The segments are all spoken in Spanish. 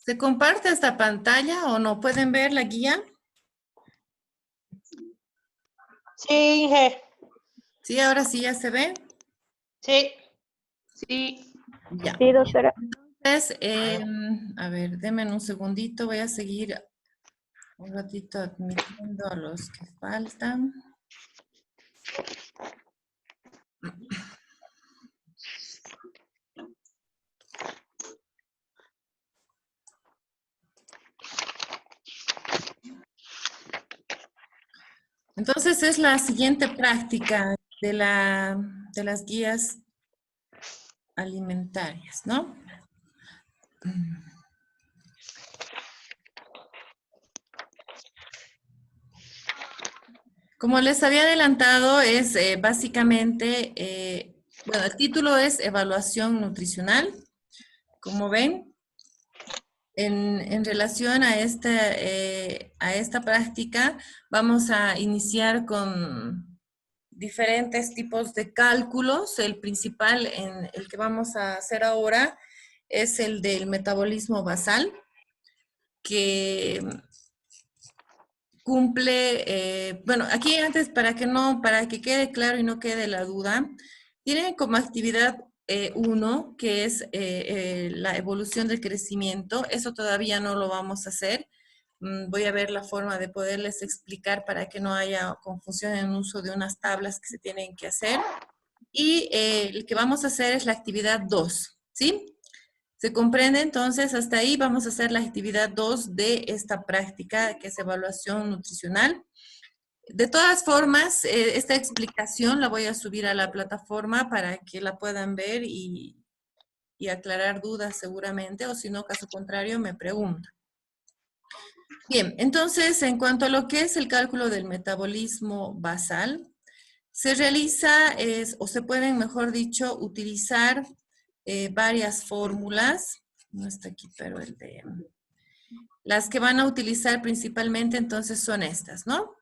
¿Se comparte esta pantalla o no? ¿Pueden ver la guía? Sí, Inge. Sí, ahora sí ya se ve. Sí. Sí. Ya. Sí, doctora. Entonces, a ver, denme un segundito. Voy a seguir un ratito admitiendo a los que faltan. Entonces es la siguiente práctica de las guías alimentarias, ¿no? Como les había adelantado, es básicamente, bueno, el título es Evaluación Nutricional. Como ven, en relación a esta práctica, vamos a iniciar con diferentes tipos de cálculos. El principal, el que vamos a hacer ahora, es el del metabolismo basal, que cumple, bueno, aquí antes para que quede claro y no quede la duda, tienen como actividad 1, que es la evolución del crecimiento. Eso todavía no lo vamos a hacer. Voy a ver la forma de poderles explicar para que no haya confusión en el uso de unas tablas que se tienen que hacer. Y el que vamos a hacer es la actividad 2, ¿sí? ¿Se comprende? Entonces, hasta ahí vamos a hacer la actividad 2 de esta práctica, que es evaluación nutricional. De todas formas, esta explicación la voy a subir a la plataforma para que la puedan ver y aclarar dudas seguramente, o si no, caso contrario, me preguntan. Bien, entonces, en cuanto a lo que es el cálculo del metabolismo basal, se realiza, o se pueden, mejor dicho, utilizar varias fórmulas. No está aquí, pero las que van a utilizar principalmente entonces son estas, ¿no?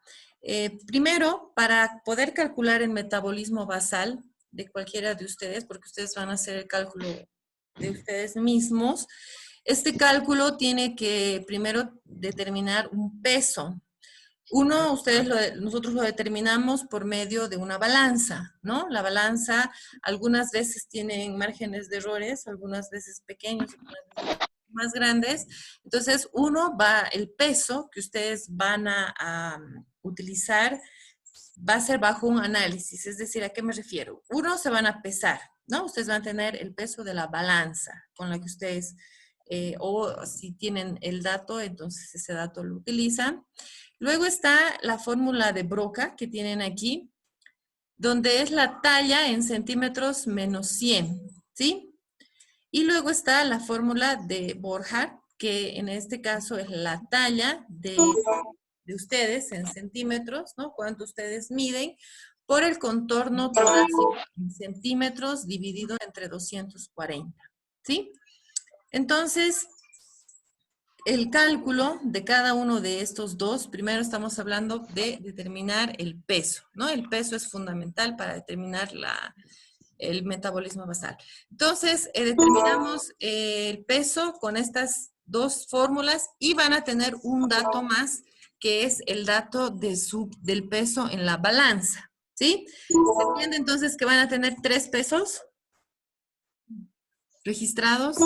Primero, para poder calcular el metabolismo basal de cualquiera de ustedes, porque ustedes van a hacer el cálculo de ustedes mismos, este cálculo tiene que primero determinar un peso. Nosotros lo determinamos por medio de una balanza, ¿no? La balanza algunas veces tiene márgenes de errores, algunas veces pequeños, algunas veces más grandes. Entonces, el peso que ustedes van a utilizar va a ser bajo un análisis. Es decir, ¿a qué me refiero? Se van a pesar, ¿no? Ustedes van a tener el peso de la balanza con la que ustedes, o si tienen el dato, entonces ese dato lo utilizan. Luego está la fórmula de Broca que tienen aquí, donde es la talla en centímetros menos 100, ¿sí? Y luego está la fórmula de Borja, que en este caso es la talla de ustedes en centímetros, ¿no? Cuánto ustedes miden, por el contorno torácico en centímetros dividido entre 240, ¿sí? Entonces, el cálculo de cada uno de estos dos, primero estamos hablando de determinar el peso, ¿no? El peso es fundamental para determinar el metabolismo basal. Entonces, determinamos el peso con estas dos fórmulas y van a tener un dato más, que es el dato del peso en la balanza, ¿sí? ¿Se entiende entonces que van a tener 3 pesos registrados?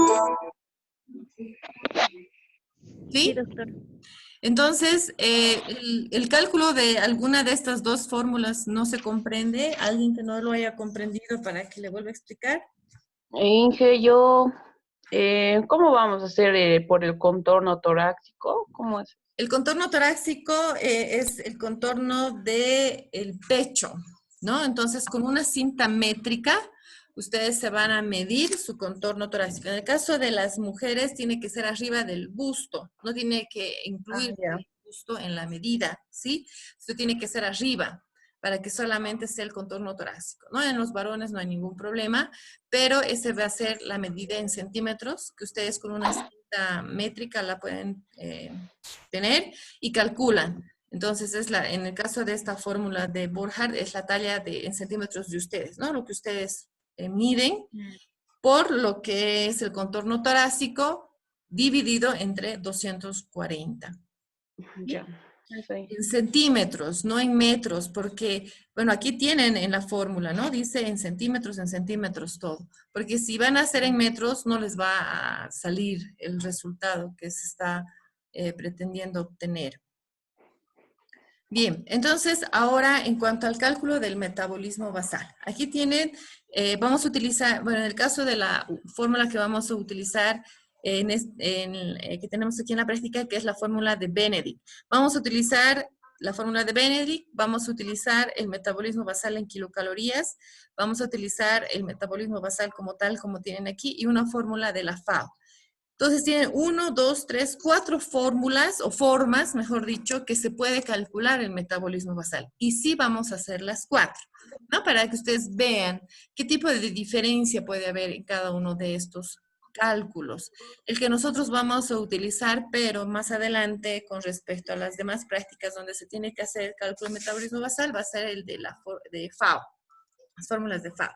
¿Sí? doctor. Entonces, el cálculo de alguna de estas dos fórmulas no se comprende. ¿Alguien que no lo haya comprendido para que le vuelva a explicar? Inge, ¿cómo vamos a hacer por el contorno torácico? ¿Cómo es? El contorno torácico es el contorno del pecho, ¿no? Entonces, con una cinta métrica, ustedes se van a medir su contorno torácico. En el caso de las mujeres, tiene que ser arriba del busto, no tiene que incluir Ya. el busto en la medida, ¿sí? Esto tiene que ser arriba para que solamente sea el contorno torácico, ¿no? En los varones no hay ningún problema, pero ese va a ser la medida en centímetros, que ustedes con una cinta métrica la pueden tener y calculan. Entonces, en el caso de esta fórmula de Borchardt, es la talla en centímetros de ustedes, ¿no? Lo que ustedes miden por lo que es el contorno torácico dividido entre 240. Ya. Eso ahí. En centímetros, no en metros, porque, bueno, aquí tienen en la fórmula, ¿no? Dice en centímetros todo. Porque si van a hacer en metros, no les va a salir el resultado que se está pretendiendo obtener. Bien, entonces ahora en cuanto al cálculo del metabolismo basal. Aquí tienen, vamos a utilizar, bueno, en el caso de la fórmula que vamos a utilizar que tenemos aquí en la práctica, que es la fórmula de Benedict. Vamos a utilizar la fórmula de Benedict, vamos a utilizar el metabolismo basal en kilocalorías, vamos a utilizar el metabolismo basal como tal, como tienen aquí, y una fórmula de la FAO. Entonces tienen 1, 2, 3, 4 fórmulas o formas, mejor dicho, que se puede calcular el metabolismo basal. Y sí vamos a hacer las 4, ¿no? Para que ustedes vean qué tipo de diferencia puede haber en cada uno de estos cálculos. El que nosotros vamos a utilizar, pero más adelante con respecto a las demás prácticas donde se tiene que hacer el cálculo del metabolismo basal, va a ser el de FAO, las fórmulas de FAO.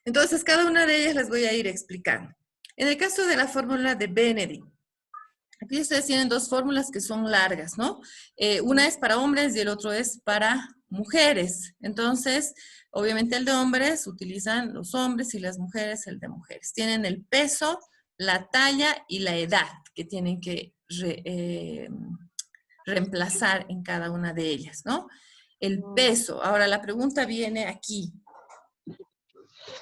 Entonces, cada una de ellas les voy a ir explicando. En el caso de la fórmula de Benedict, aquí ustedes tienen dos fórmulas que son largas, ¿no? Una es para hombres y el otro es para mujeres. Entonces, obviamente el de hombres utilizan los hombres y las mujeres el de mujeres. Tienen el peso, la talla y la edad que tienen que reemplazar en cada una de ellas, ¿no? El peso. Ahora, la pregunta viene aquí.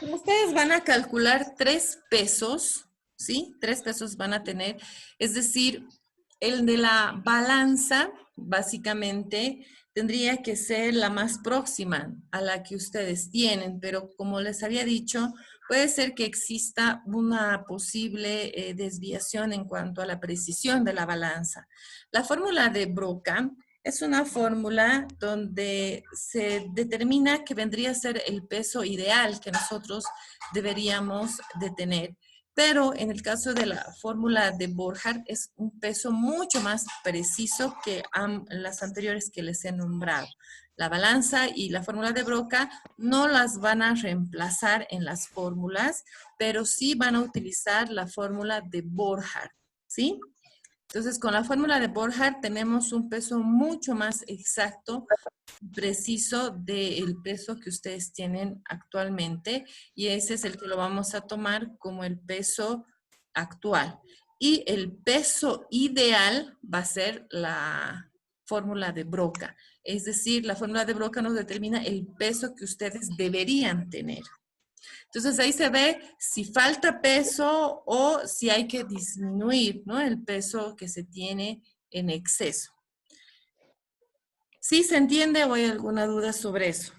Ustedes van a calcular 3 pesos, ¿sí? 3 pesos van a tener, es decir, el de la balanza, básicamente, tendría que ser la más próxima a la que ustedes tienen, pero como les había dicho, puede ser que exista una posible desviación en cuanto a la precisión de la balanza. La fórmula de Broca es una fórmula donde se determina que vendría a ser el peso ideal que nosotros deberíamos de tener. Pero en el caso de la fórmula de Borchardt es un peso mucho más preciso que las anteriores que les he nombrado. La balanza y la fórmula de Broca no las van a reemplazar en las fórmulas, pero sí van a utilizar la fórmula de Borchardt, ¿sí? Entonces, con la fórmula de Borchardt tenemos un peso mucho más exacto, preciso del peso que ustedes tienen actualmente, y ese es el que lo vamos a tomar como el peso actual. Y el peso ideal va a ser la fórmula de Broca. Es decir, la fórmula de Broca nos determina el peso que ustedes deberían tener. Entonces ahí se ve si falta peso o si hay que disminuir, ¿no? El peso que se tiene en exceso. ¿Sí se entiende o hay alguna duda sobre eso?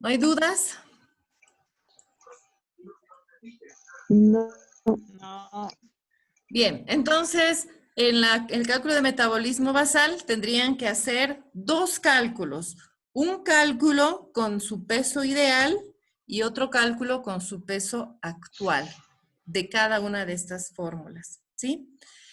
¿No hay dudas? No. No. Bien, entonces en el cálculo de metabolismo basal tendrían que hacer 2 cálculos. Un cálculo con su peso ideal y otro cálculo con su peso actual de cada una de estas fórmulas, ¿sí?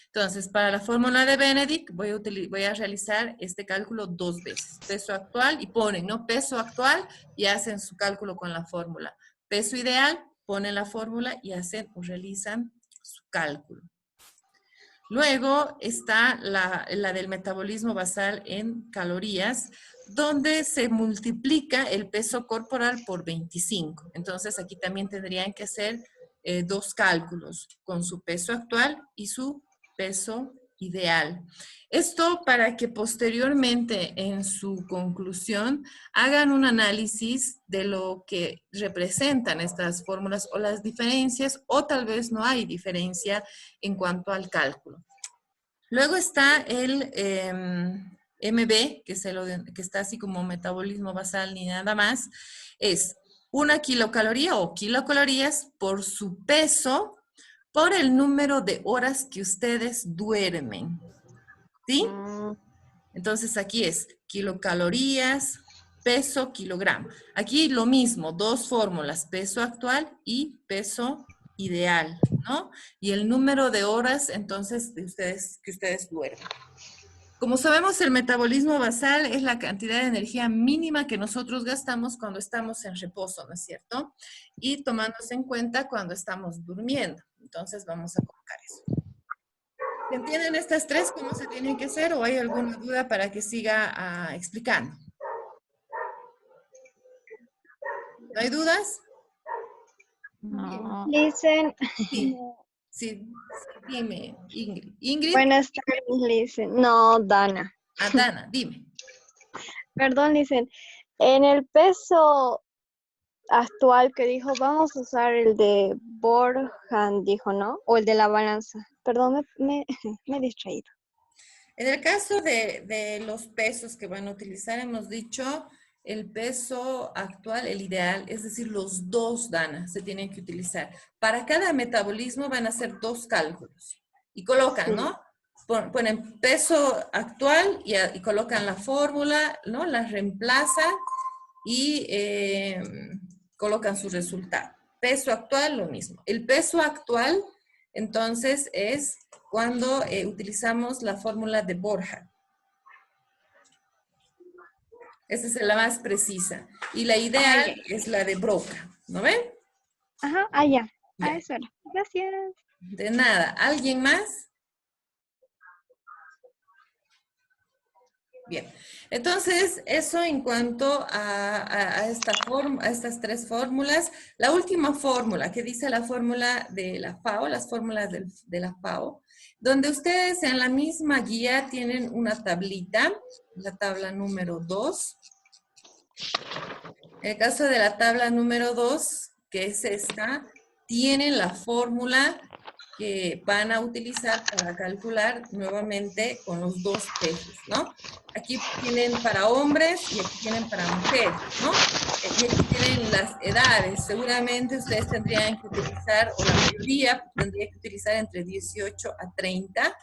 Entonces, para la fórmula de Benedict voy a realizar este cálculo 2 veces. Peso actual y ponen, ¿no? Peso actual y hacen su cálculo con la fórmula. Peso ideal, ponen la fórmula y hacen o realizan su cálculo. Luego está la del metabolismo basal en calorías, donde se multiplica el peso corporal por 25. Entonces aquí también tendrían que hacer dos cálculos con su peso actual y su peso ideal. Esto para que posteriormente en su conclusión hagan un análisis de lo que representan estas fórmulas o las diferencias, o tal vez no hay diferencia en cuanto al cálculo. Luego está el MB, que está así como metabolismo basal ni nada más. Es 1 kilocaloría o kilocalorías por su peso por el número de horas que ustedes duermen. ¿Sí? Entonces aquí es kilocalorías, peso, kilogramo. Aquí lo mismo, dos fórmulas, peso actual y peso ideal, ¿no? Y el número de horas, entonces, que ustedes duermen. Como sabemos, el metabolismo basal es la cantidad de energía mínima que nosotros gastamos cuando estamos en reposo, ¿no es cierto? Y tomándose en cuenta cuando estamos durmiendo. Entonces, vamos a colocar eso. ¿Entienden estas tres cómo se tienen que hacer o hay alguna duda para que siga explicando? ¿No hay dudas? No. Listen, Sí, dime, Ingrid. Ingrid, buenas tardes, Listen. No, Dana. Dana, dime. Perdón, Listen. En el peso actual que dijo, vamos a usar el de Borjan, dijo, ¿no? O el de la balanza. Perdón, me he distraído. En el caso de los pesos que van a utilizar, hemos dicho el peso actual, el ideal, es decir, los dos, Dana, se tienen que utilizar. Para cada metabolismo van a hacer dos cálculos. Y colocan, Sí. ¿no? Ponen peso actual y colocan la fórmula, ¿no? La reemplazan y colocan su resultado. Peso actual, lo mismo. El peso actual, entonces, es cuando utilizamos la fórmula de Borja. Esa es la más precisa. Y la ideal es la de Broca, ¿no ven? Ajá, ya. Ya. Eso era. Gracias. De nada. ¿Alguien más? Bien. Entonces, eso en cuanto a estas tres fórmulas. La última fórmula que dice la fórmula de la FAO, las fórmulas de la FAO, donde ustedes en la misma guía tienen una tablita, la tabla número 2. En el caso de la tabla número 2, que es esta, tienen la fórmula que van a utilizar para calcular nuevamente con los dos pesos, ¿no? Aquí tienen para hombres y aquí tienen para mujeres, ¿no? Y aquí tienen las edades. Seguramente ustedes tendrían que utilizar, o la mayoría tendría que utilizar entre 18 a 30.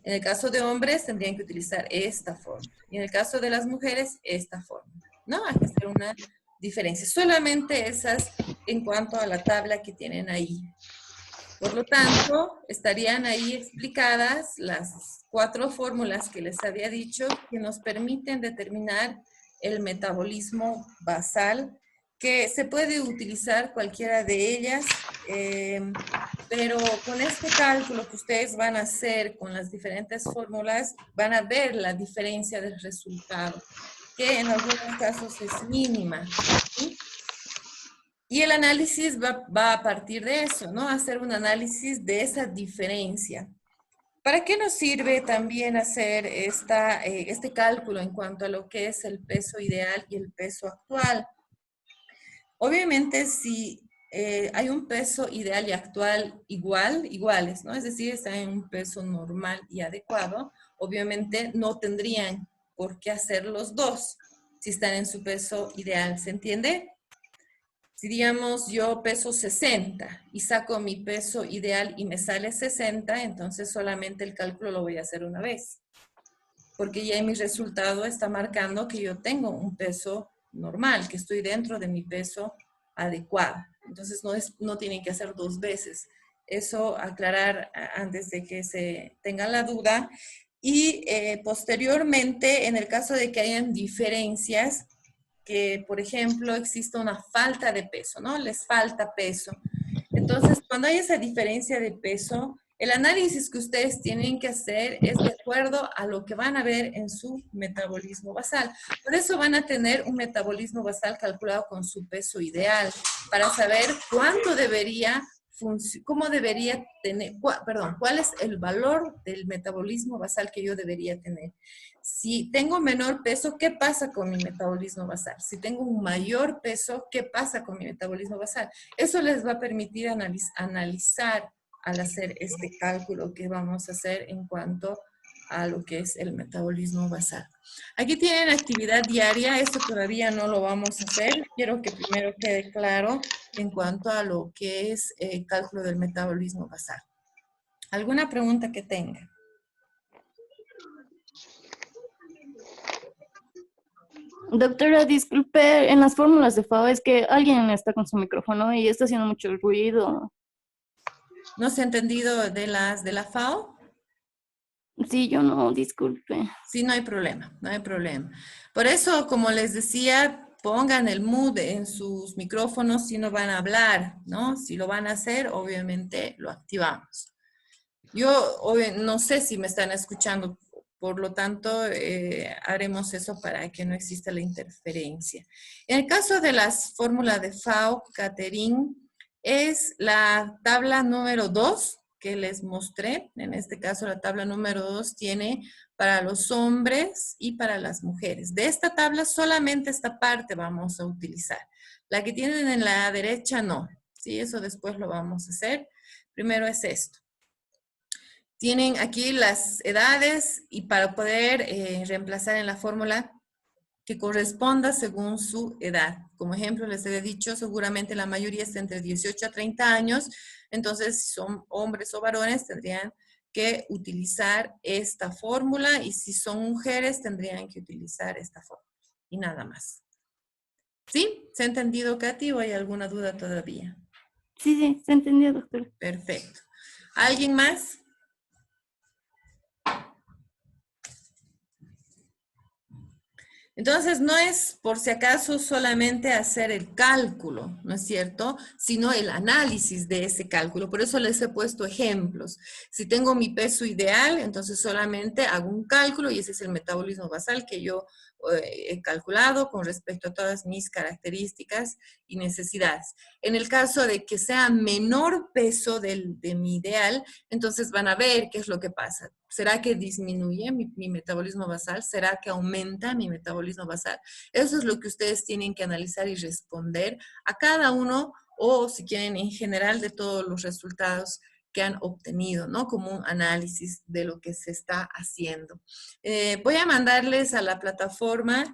En el caso de hombres tendrían que utilizar esta fórmula. Y en el caso de las mujeres, esta fórmula, ¿no? Hay que hacer una diferencia. Solamente esas en cuanto a la tabla que tienen ahí. Por lo tanto, estarían ahí explicadas las 4 fórmulas que les había dicho que nos permiten determinar el metabolismo basal, que se puede utilizar cualquiera de ellas, pero con este cálculo que ustedes van a hacer con las diferentes fórmulas, van a ver la diferencia del resultado, que en algunos casos es mínima, ¿sí? Y el análisis va a partir de eso, ¿no? Hacer un análisis de esa diferencia. ¿Para qué nos sirve también hacer este cálculo en cuanto a lo que es el peso ideal y el peso actual? Obviamente, si hay un peso ideal y actual iguales, ¿no? Es decir, están en un peso normal y adecuado, obviamente no tendrían por qué hacer los dos si están en su peso ideal, ¿se entiende? Si digamos yo peso 60 y saco mi peso ideal y me sale 60, entonces solamente el cálculo lo voy a hacer una vez. Porque ya en mi resultado está marcando que yo tengo un peso normal, que estoy dentro de mi peso adecuado. Entonces no tienen que hacer dos veces. Eso aclarar antes de que se tenga la duda. Y posteriormente, en el caso de que hayan diferencias, que, por ejemplo, exista una falta de peso, ¿no? Les falta peso. Entonces, cuando hay esa diferencia de peso, El análisis que ustedes tienen que hacer es de acuerdo a lo que van a ver en su metabolismo basal. Por eso van a tener un metabolismo basal calculado con su peso ideal, para saber cuánto debería cómo debería tener, cuál es el valor del metabolismo basal que yo debería tener. Si tengo menor peso, ¿qué pasa con mi metabolismo basal? Si tengo un mayor peso, ¿qué pasa con mi metabolismo basal? Eso les va a permitir analizar al hacer este cálculo que vamos a hacer en cuanto a lo que es el metabolismo basal. Aquí tienen actividad diaria, esto todavía no lo vamos a hacer. Quiero que primero quede claro en cuanto a lo que es el cálculo del metabolismo basal. ¿Alguna pregunta que tenga? Doctora, disculpe, en las fórmulas de FAO es que alguien está con su micrófono y está haciendo mucho ruido. ¿No se ha entendido de la FAO? Sí, yo no, disculpe. Sí, no hay problema, no hay problema. Por eso, como les decía, pongan el mute en sus micrófonos si no van a hablar, ¿no? Si lo van a hacer, obviamente lo activamos. Yo no sé si me están escuchando, por lo tanto, haremos eso para que no exista la interferencia. En el caso de las fórmulas de FAO, Catherine, es la tabla número 2 que les mostré. En este caso, la tabla número 2 tiene para los hombres y para las mujeres. De esta tabla, solamente esta parte vamos a utilizar. La que tienen en la derecha, no. Sí, eso después lo vamos a hacer. Primero es esto. Tienen aquí las edades y para poder reemplazar en la fórmula que corresponda según su edad. Como ejemplo, les he dicho, seguramente la mayoría está entre 18 a 30 años, entonces si son hombres o varones tendrían que utilizar esta fórmula y si son mujeres tendrían que utilizar esta fórmula y nada más. ¿Sí? ¿Se ha entendido, Katy, o hay alguna duda todavía? Sí, sí, se entendió, doctora. Perfecto. ¿Alguien más? Entonces, no es por si acaso solamente hacer el cálculo, ¿no es cierto? Sino el análisis de ese cálculo. Por eso les he puesto ejemplos. Si tengo mi peso ideal, entonces solamente hago un cálculo y ese es el metabolismo basal que yo he calculado con respecto a todas mis características y necesidades. En el caso de que sea menor peso de mi ideal, entonces van a ver qué es lo que pasa. ¿Será que disminuye mi metabolismo basal? ¿Será que aumenta mi metabolismo basal? Eso es lo que ustedes tienen que analizar y responder a cada uno, o si quieren en general, de todos los resultados que han obtenido, ¿no? Como un análisis de lo que se está haciendo. Voy a mandarles a la plataforma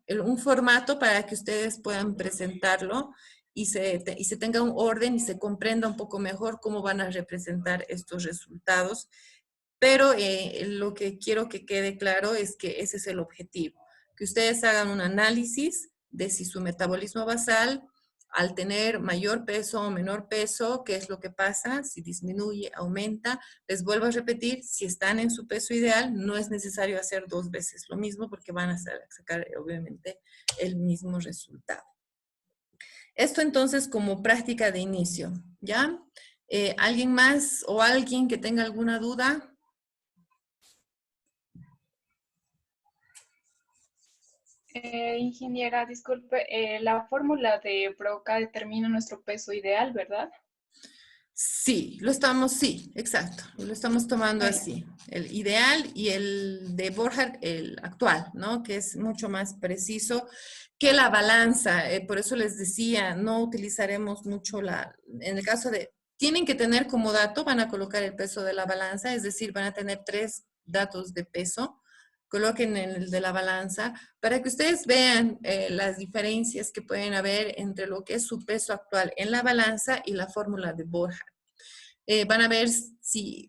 un formato para que ustedes puedan presentarlo y se tenga un orden y se comprenda un poco mejor cómo van a representar estos resultados. Pero lo que quiero que quede claro es que ese es el objetivo, que ustedes hagan un análisis de si su metabolismo basal, al tener mayor peso o menor peso, qué es lo que pasa, si disminuye, aumenta. Les vuelvo a repetir, si están en su peso ideal, no es necesario hacer 2 veces lo mismo porque van a sacar obviamente el mismo resultado. Esto entonces como práctica de inicio, ¿ya? ¿Alguien más o alguien que tenga alguna duda? Ingeniera, disculpe, la fórmula de Broca determina nuestro peso ideal, ¿verdad? Sí, sí, exacto. Lo estamos tomando así. El ideal y el de Borja, el actual, ¿no? Que es mucho más preciso que la balanza. Por eso les decía, no utilizaremos mucho en el caso de, tienen que tener como dato, van a colocar el peso de la balanza, es decir, van a tener 3 datos de peso. Coloquen el de la balanza para que ustedes vean las diferencias que pueden haber entre lo que es su peso actual en la balanza y la fórmula de Borja. Van a ver si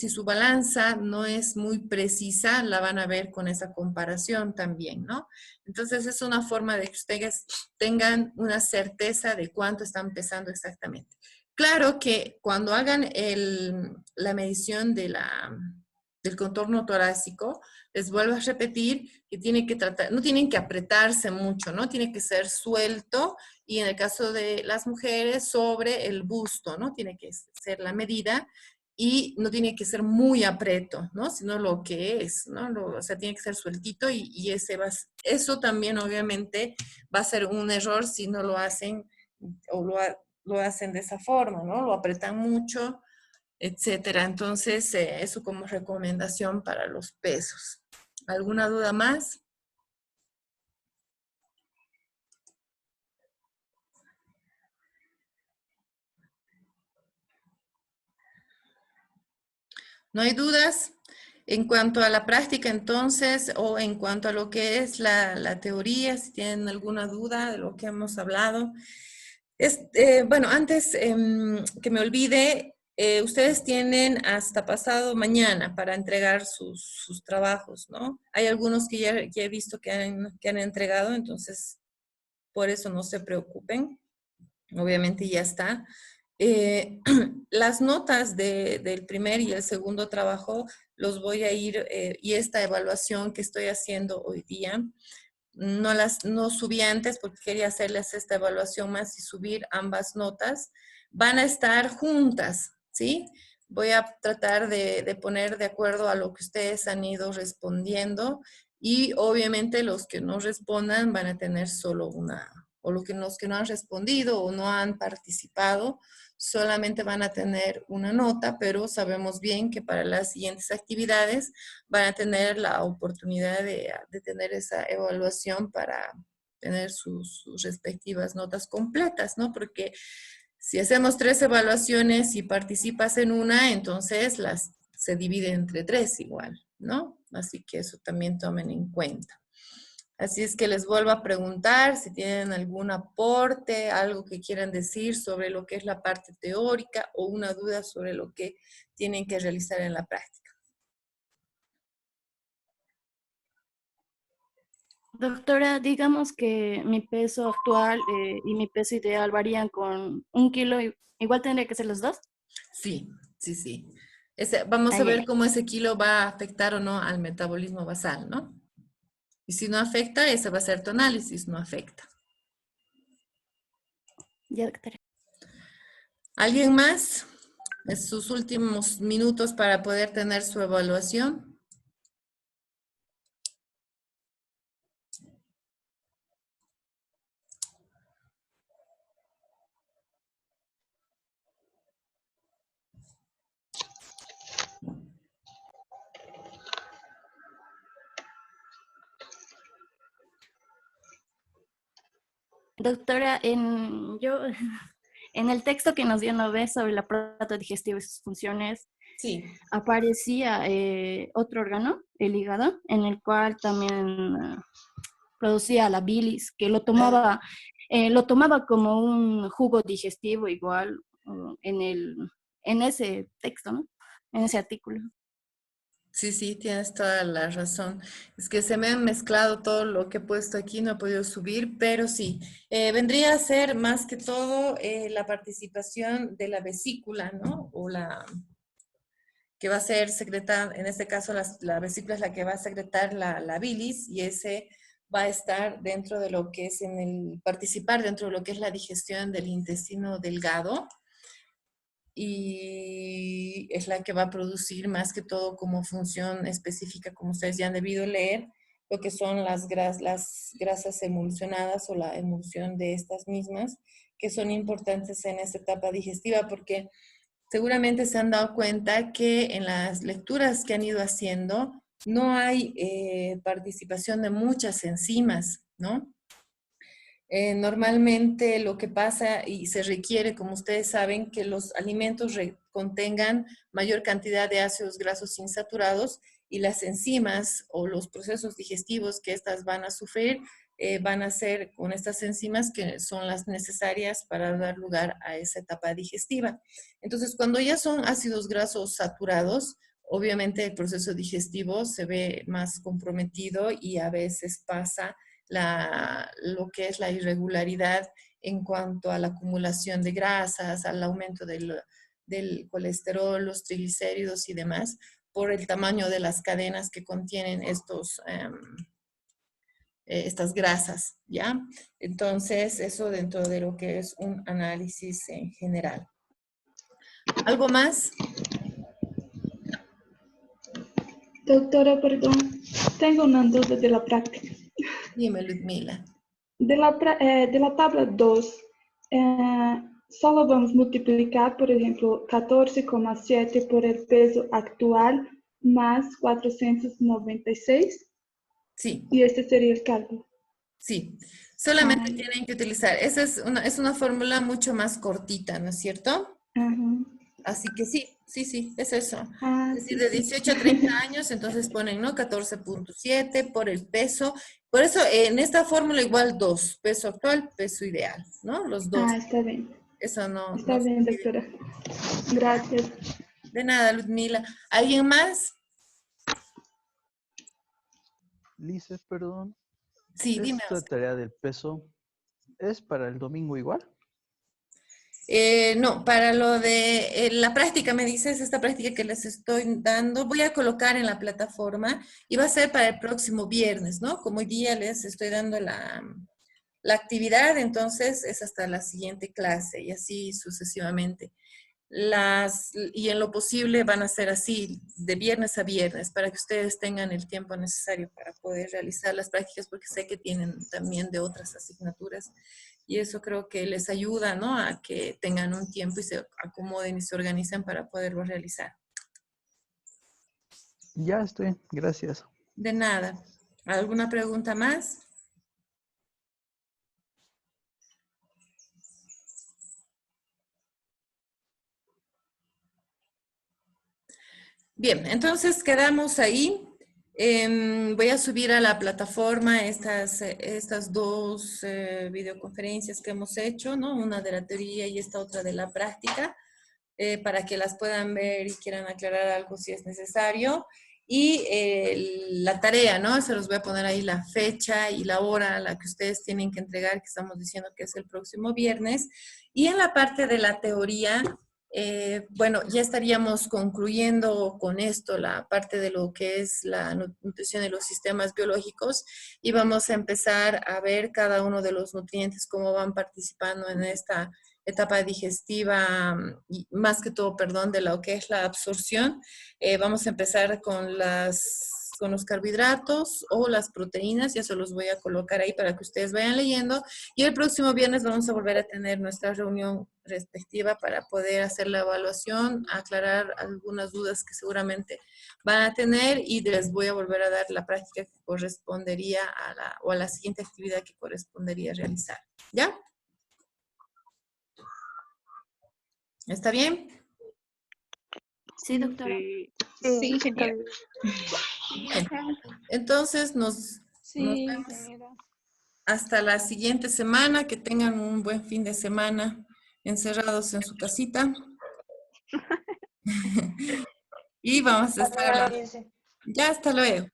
su balanza no es muy precisa, la van a ver con esa comparación también, ¿no? Entonces es una forma de que ustedes tengan una certeza de cuánto están pesando exactamente. Claro que cuando hagan la medición del contorno torácico, les vuelvo a repetir que no tienen que apretarse mucho, ¿no? Tiene que ser suelto y en el caso de las mujeres sobre el busto, ¿no? Tiene que ser la medida y no tiene que ser muy apreto, ¿no? Sino lo que es, ¿no? O sea, tiene que ser sueltito y eso también obviamente va a ser un error si no lo hacen o lo hacen de esa forma, ¿no? Lo apretan mucho, etcétera. Entonces, eso como recomendación para los pesos. ¿Alguna duda más? ¿No hay dudas? En cuanto a la práctica, entonces, o en cuanto a lo que es la teoría, si tienen alguna duda de lo que hemos hablado. Bueno, antes que me olvide, ustedes tienen hasta pasado mañana para entregar sus trabajos, ¿no? Hay algunos que ya he visto que han entregado, entonces por eso no se preocupen. Obviamente ya está. Las notas del primer y el segundo trabajo los voy a ir, y esta evaluación que estoy haciendo hoy día, no subí antes porque quería hacerles esta evaluación más y subir ambas notas. Van a estar juntas, ¿sí? Voy a tratar de poner de acuerdo a lo que ustedes han ido respondiendo y obviamente los que no respondan van a tener solo una, o los que no han respondido o no han participado, solamente van a tener una nota, pero sabemos bien que para las siguientes actividades van a tener la oportunidad de tener esa evaluación para tener sus respectivas notas completas, ¿no? Porque si hacemos 3 evaluaciones y participas en una, entonces se divide entre 3 igual, ¿no? Así que eso también tomen en cuenta. Así es que les vuelvo a preguntar si tienen algún aporte, algo que quieran decir sobre lo que es la parte teórica o una duda sobre lo que tienen que realizar en la práctica. Doctora, digamos que mi peso actual y mi peso ideal varían con 1 kilo, igual tendría que ser los dos. Sí, sí, sí. Vamos a Ay, ay, ver ay. cómo ese kilo va a afectar o no al metabolismo basal, ¿no? Y si no afecta, ese va a ser tu análisis, no afecta. Ya, doctora. ¿Alguien más? Es sus últimos minutos para poder tener su evaluación. Doctora, en el texto que nos dio Nové sobre el aparato digestivo y sus funciones, Sí. aparecía otro órgano, el hígado, en el cual también producía la bilis, que lo tomaba como un jugo digestivo igual en ese texto, ¿no? En ese artículo. Sí, sí, tienes toda la razón. Es que se me han mezclado todo lo que he puesto aquí, no he podido subir, pero sí. Vendría a ser más que todo la participación de la vesícula, ¿no? O que va a ser secretada, en este caso la vesícula es la que va a secretar la bilis y ese va a estar dentro de lo que es participar dentro de lo que es la digestión del intestino delgado y es la que va a producir más que todo como función específica, como ustedes ya han debido leer, lo que son las grasas emulsionadas o la emulsión de estas mismas, que son importantes en esta etapa digestiva porque seguramente se han dado cuenta que en las lecturas que han ido haciendo no hay participación de muchas enzimas, ¿no? Normalmente lo que pasa y se requiere, como ustedes saben, que los alimentos contengan mayor cantidad de ácidos grasos insaturados y las enzimas o los procesos digestivos que estas van a sufrir van a ser con estas enzimas que son las necesarias para dar lugar a esa etapa digestiva. Entonces, cuando ya son ácidos grasos saturados, obviamente el proceso digestivo se ve más comprometido y a veces pasa lo que es la irregularidad en cuanto a la acumulación de grasas, al aumento del colesterol, los triglicéridos y demás, por el tamaño de las cadenas que contienen estas grasas, ¿ya? Entonces, eso dentro de lo que es un análisis en general. ¿Algo más? Doctora, perdón, tengo una duda de la práctica. Dime, Ludmila. De la tabla 2, solo vamos a multiplicar, por ejemplo, 14,7 por el peso actual más 496. Sí. Y este sería el cálculo. Sí, solamente tienen que utilizar, esa es una fórmula mucho más cortita, ¿no es cierto? Ajá. Así que sí, es eso. Ah, Es decir, sí, de sí. 18 a 30 años, entonces ponen, ¿no? 14.7 por el peso. Por eso, en esta fórmula igual 2, peso actual, peso ideal, ¿no? Los dos. Ah, está bien. Eso no Está se bien, pide. doctora. Gracias. De nada, Ludmila. ¿Alguien más? Lice, perdón. Sí, dime. ¿Esta tarea del peso es para el domingo igual? No, para lo de la práctica, me dices, esta práctica que les estoy dando, voy a colocar en la plataforma y va a ser para el próximo viernes, ¿no? Como hoy día les estoy dando la actividad, entonces es hasta la siguiente clase y así sucesivamente. Y en lo posible van a ser así, de viernes a viernes, para que ustedes tengan el tiempo necesario para poder realizar las prácticas, porque sé que tienen también de otras asignaturas. Y eso creo que les ayuda, ¿no? A que tengan un tiempo y se acomoden y se organicen para poderlo realizar. Ya estoy, gracias. De nada. ¿Alguna pregunta más? Bien, entonces quedamos ahí. Voy a subir a la plataforma estas dos videoconferencias que hemos hecho, ¿no? Una de la teoría y esta otra de la práctica, para que las puedan ver y quieran aclarar algo si es necesario. Y la tarea, ¿no? Se los voy a poner ahí la fecha y la hora a la que ustedes tienen que entregar, que estamos diciendo que es el próximo viernes. Y en la parte de la teoría, bueno, ya estaríamos concluyendo con esto la parte de lo que es la nutrición de los sistemas biológicos y vamos a empezar a ver cada uno de los nutrientes, cómo van participando en esta etapa digestiva y más que todo, perdón, de lo que es la absorción. Vamos a empezar con los carbohidratos o las proteínas, ya se los voy a colocar ahí para que ustedes vayan leyendo. Y el próximo viernes vamos a volver a tener nuestra reunión respectiva para poder hacer la evaluación, aclarar algunas dudas que seguramente van a tener y les voy a volver a dar la práctica que correspondería a la siguiente actividad que correspondería realizar. ¿Ya? ¿Está bien? Sí, doctora. Sí, ingeniera. Bien. Entonces nos vemos hasta la siguiente semana. Que tengan un buen fin de semana encerrados en su casita. Y vamos a estar hablando. Ya, hasta luego.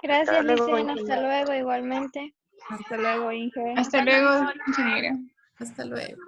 Gracias, luego, Licen. Hasta ingeniera. luego, igualmente. Hasta luego, Inge. Hasta luego, ingeniera. Hasta luego.